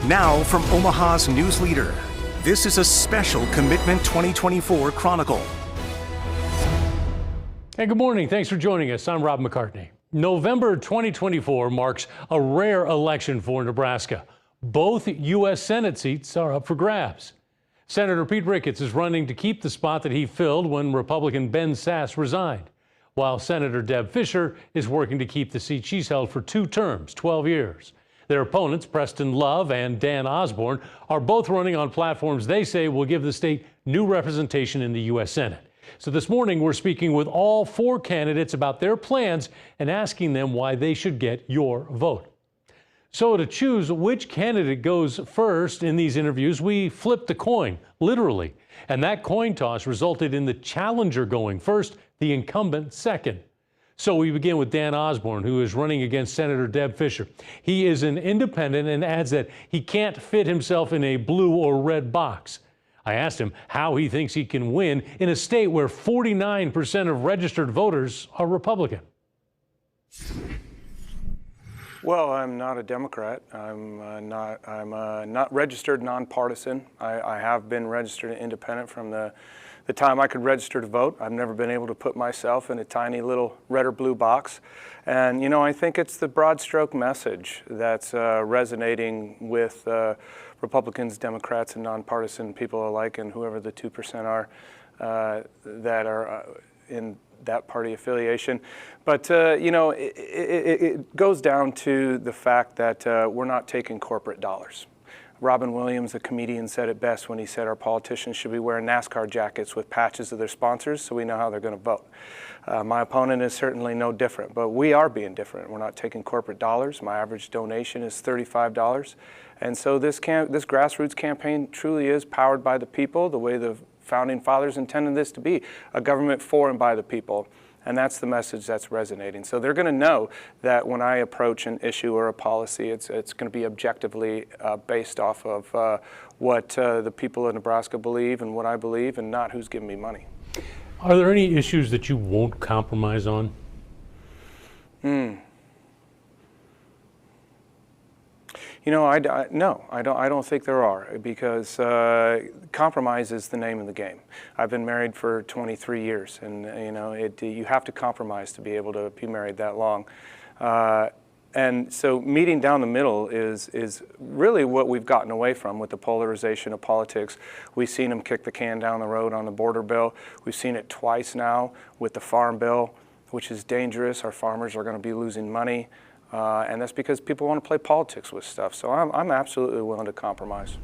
Now from Omaha's news leader, this is a special Commitment 2024 Chronicle. Hey, good morning. Thanks for joining us. I'm Rob McCartney. November 2024 marks a rare election for Nebraska. Both U.S. Senate seats are up for grabs. Senator Pete Ricketts is running to keep the spot that he filled when Republican Ben Sasse resigned, while Senator Deb Fischer is working to keep the seat she's held for 2 terms, 12 years. Their opponents, Preston Love and Dan Osborne, are both running on platforms they say will give the state new representation in the U.S. Senate. So this morning, we're speaking with all 4 candidates about their plans and asking them why they should get your vote. So to choose which candidate goes first in these interviews, we flipped a coin, literally. And that coin toss resulted in the challenger going first, the incumbent second. So we begin with Dan Osborne, who is running against Senator Deb Fischer. He is an independent and adds that he can't fit himself in a blue or red box. I asked him how he thinks he can win in a state where 49% of registered voters are Republican. Well, I'm not a Democrat. I'm not registered nonpartisan. I have been registered independent from the time I could register to vote. I've never been able to put myself in a tiny little red or blue box. And, you know, I think it's the broad stroke message that's resonating with Republicans, Democrats, and nonpartisan people alike, and whoever the 2% are that are in that party affiliation. But, you know, it goes down to the fact that we're not taking corporate dollars. Robin Williams, a comedian, said it best when he said our politicians should be wearing NASCAR jackets with patches of their sponsors so we know how they're going to vote. My opponent is certainly no different, but we are being different. We're not taking corporate dollars. My average donation is $35. And so this grassroots campaign truly is powered by the people, the way the founding fathers intended this to be, a government for and by the people. And that's the message that's resonating. So they're going to know that when I approach an issue or a policy, it's going to be objectively based off of what the people of Nebraska believe and what I believe, and not who's giving me money. Are there any issues that you won't compromise on? You know, no, I don't think there are, because compromise is the name of the game. I've been married for 23 years, and you know, you have to compromise to be able to be married that long. And so meeting down the middle is really what we've gotten away from with the polarization of politics. We've seen them kick the can down the road on the border bill. We've seen it twice now with the farm bill, which is dangerous. Our farmers are going to be losing money. And that's because people want to play politics with stuff. So I'm absolutely willing to compromise.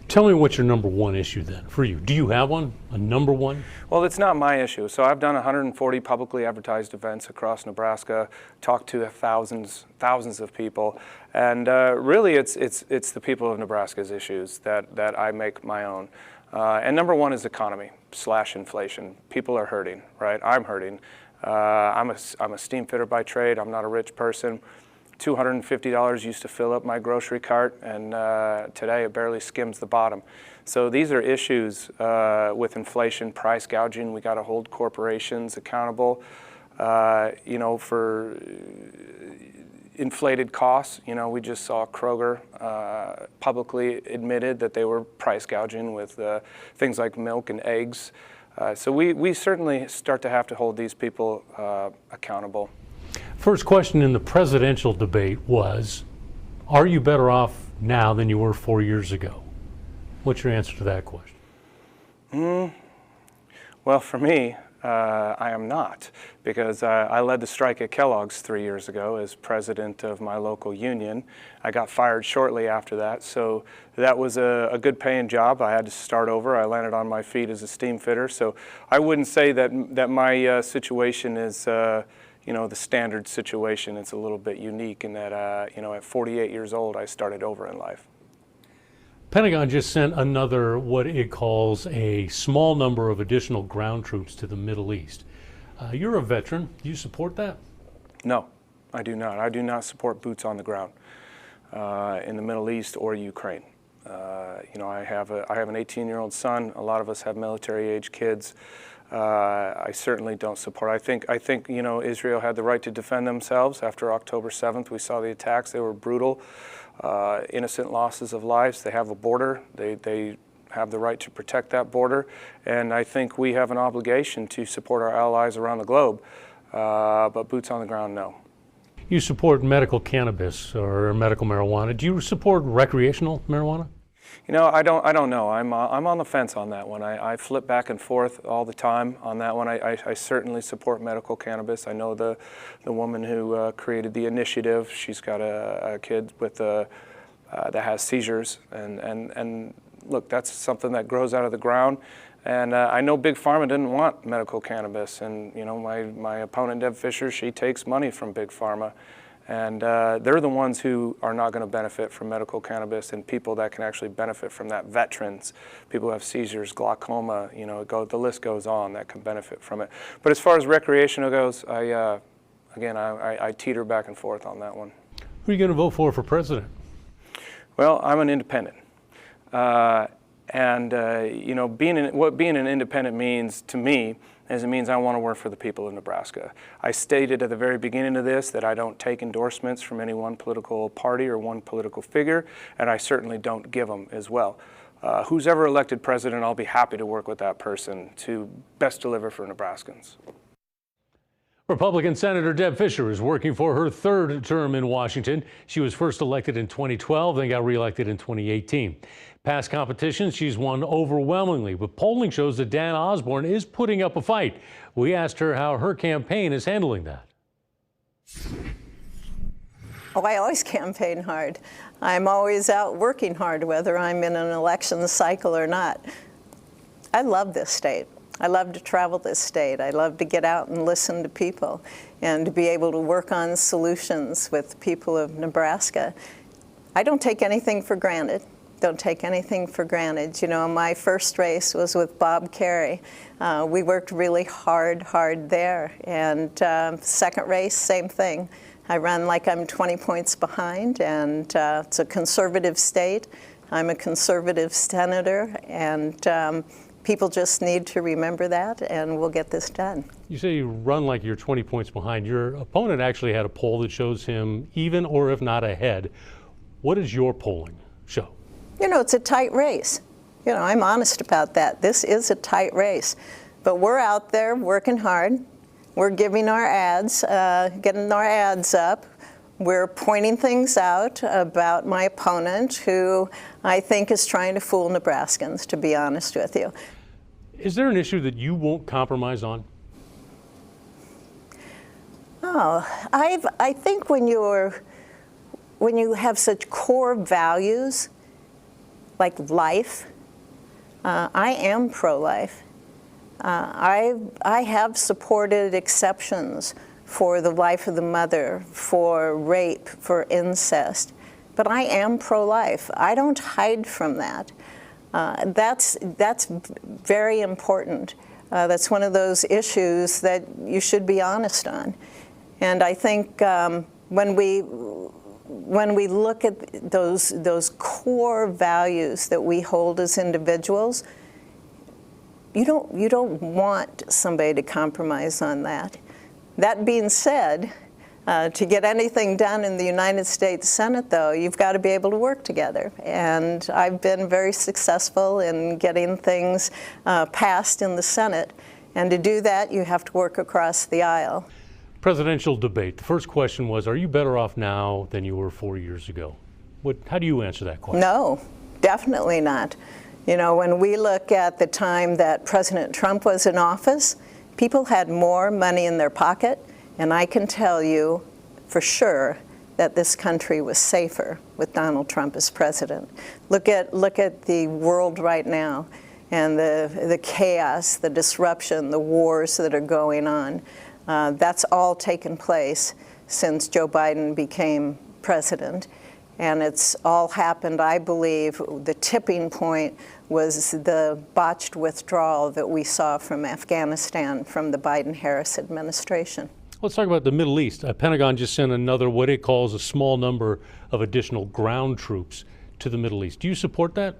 Tell me what's your number one issue then for you. Do you have one, a number one? Well, it's not my issue. So I've done 140 publicly advertised events across Nebraska, talked to thousands of people. And really it's the people of Nebraska's issues that I make my own. And number one is economy / inflation. People are hurting, right? I'm hurting. I'm a steam fitter by trade. I'm not a rich person. $250 used to fill up my grocery cart, and today it barely skims the bottom. So these are issues with inflation, price gouging. We got to hold corporations accountable, you know, for inflated costs. You know, we just saw Kroger publicly admitted that they were price gouging with things like milk and eggs. So we certainly start to have to hold these people accountable. First question in the presidential debate was, are you better off now than you were 4 years ago? What's your answer to that question? Well, for me, I am not, because I led the strike at Kellogg's 3 years ago as president of my local union. I got fired shortly after that, so that was a good paying job. I had to start over. I landed on my feet as a steam fitter, so I wouldn't say that my situation is you know, the standard situation. It's a little bit unique in that you know, at 48 years old, I started over in life. Pentagon just sent another, what it calls a small number of additional ground troops to the Middle East. You're a veteran. Do you support that? No, I do not. I do not support boots on the ground in the Middle East or Ukraine. You know, I have an 18-year-old son. A lot of us have military-age kids. I certainly don't support. I think you know, Israel had the right to defend themselves after October 7th. We saw the attacks; they were brutal. innocent losses of lives. They have a border. They have the right to protect that border, and I think we have an obligation to support our allies around the globe, but boots on the ground, no. You support medical cannabis or medical marijuana. Do you support recreational marijuana? You know, I don't know. I'm on the fence on that one. I flip back and forth all the time on that one. I certainly support medical cannabis. I know the woman who created the initiative. She's got a kid with that has seizures, and look, that's something that grows out of the ground. And I know Big Pharma didn't want medical cannabis, and you know, my opponent Deb Fischer, she takes money from Big Pharma. And they're the ones who are not going to benefit from medical cannabis, and people that can actually benefit from that, veterans, people who have seizures, glaucoma, you know, the list goes on that can benefit from it. But as far as recreational goes, I teeter back and forth on that one. Who are you going to vote for president? Well, I'm an independent. You know, what being an independent means to me is it means I want to work for the people of Nebraska. I stated at the very beginning of this that I don't take endorsements from any one political party or one political figure, and I certainly don't give them as well. Who's ever elected president, I'll be happy to work with that person to best deliver for Nebraskans. Republican Senator Deb Fischer is working for her third term in Washington. She was first elected in 2012, then got reelected in 2018. Past competitions, she's won overwhelmingly, but polling shows that Dan Osborne is putting up a fight. We asked her how her campaign is handling that. Oh, I always campaign hard. I'm always out working hard, whether I'm in an election cycle or not. I love this state. I love to travel this state. I love to get out and listen to people and to be able to work on solutions with people of Nebraska. I don't take anything for granted. Don't take anything for granted. You know, my first race was with Bob Kerrey. We worked really hard there. And second race, same thing. I run like I'm 20 points behind, and it's a conservative state. I'm a conservative senator, and people just need to remember that, and we'll get this done. You say you run like you're 20 points behind. Your opponent actually had a poll that shows him even or if not ahead. What does your polling show? You know, it's a tight race. You know, I'm honest about that. This is a tight race. But we're out there working hard. We're giving our ads, getting our ads up. We're pointing things out about my opponent, who I think is trying to fool Nebraskans, to be honest with you. Is there an issue that you won't compromise on? Oh, I think when you have such core values, like life, I am pro-life. I have supported exceptions for the life of the mother, for rape, for incest, but I am pro-life. I don't hide from that. That's very important. That's one of those issues that you should be honest on. And I think when we look at those core values that we hold as individuals, you don't want somebody to compromise on that. That being said, to get anything done in the United States Senate, though, you've got to be able to work together. And I've been very successful in getting things passed in the Senate. And to do that, you have to work across the aisle. Presidential debate. The first question was, are you better off now than you were 4 years ago? How do you answer that question? No, definitely not. You know, when we look at the time that President Trump was in office, people had more money in their pocket, and I can tell you for sure that this country was safer with Donald Trump as president. Look at the world right now, and the chaos, the disruption, the wars that are going on. That's all taken place since Joe Biden became president. And it's all happened, I believe, the tipping point was the botched withdrawal that we saw from Afghanistan from the Biden-Harris administration. Let's talk about the Middle East. Pentagon just sent another, what it calls a small number of additional ground troops to the Middle East. Do you support that?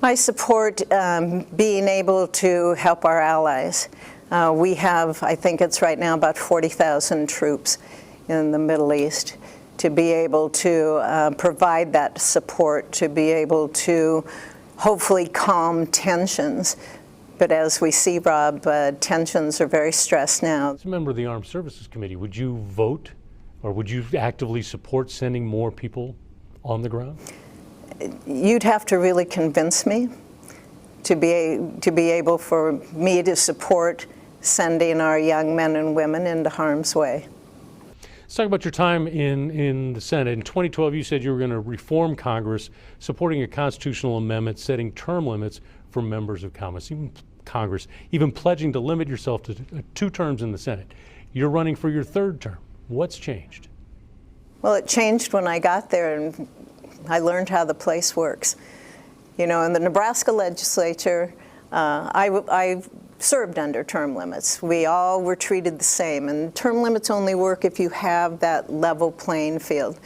I support being able to help our allies. We have, I think it's right now, about 40,000 troops in the Middle East. to be able to provide that support, to be able to hopefully calm tensions. But as we see, Rob, tensions are very stressed now. As a member of the Armed Services Committee, would you vote or would you actively support sending more people on the ground? You'd have to really convince me to be able for me to support sending our young men and women into harm's way. Let's talk about your time in the Senate. In 2012, you said you were going to reform Congress, supporting a constitutional amendment setting term limits for members of Congress, even pledging to limit yourself to 2 terms in the Senate. You're running for your 3rd term. What's changed? Well, it changed when I got there and I learned how the place works. You know, in the Nebraska legislature, I served under term limits. We all were treated the same, and term limits only work if you have that level playing field.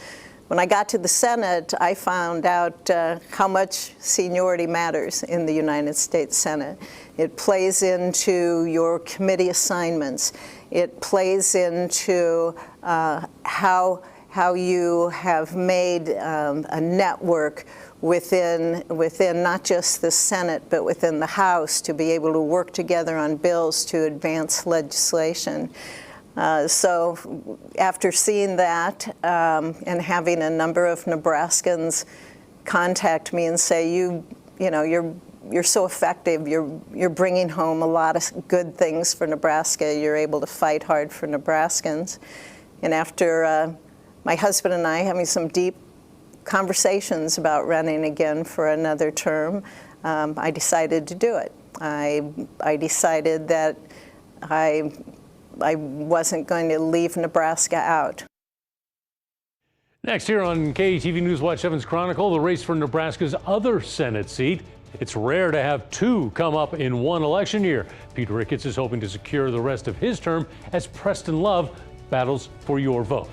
When I got to the Senate, I found out how much seniority matters in the United States Senate. It plays into your committee assignments. It plays into how you have made a network within not just the Senate, but within the House to be able to work together on bills to advance legislation. So after seeing that and having a number of Nebraskans contact me and say, you're so effective, you're bringing home a lot of good things for Nebraska, you're able to fight hard for Nebraskans. And after my husband and I having some deep conversations about running again for another term, I decided to do it. I decided that I wasn't going to leave Nebraska out. Next here on KETV News Watch 7's Chronicle, the race for Nebraska's other Senate seat. It's rare to have 2 come up in one election year. Pete Ricketts is hoping to secure the rest of his term as Preston Love battles for your vote.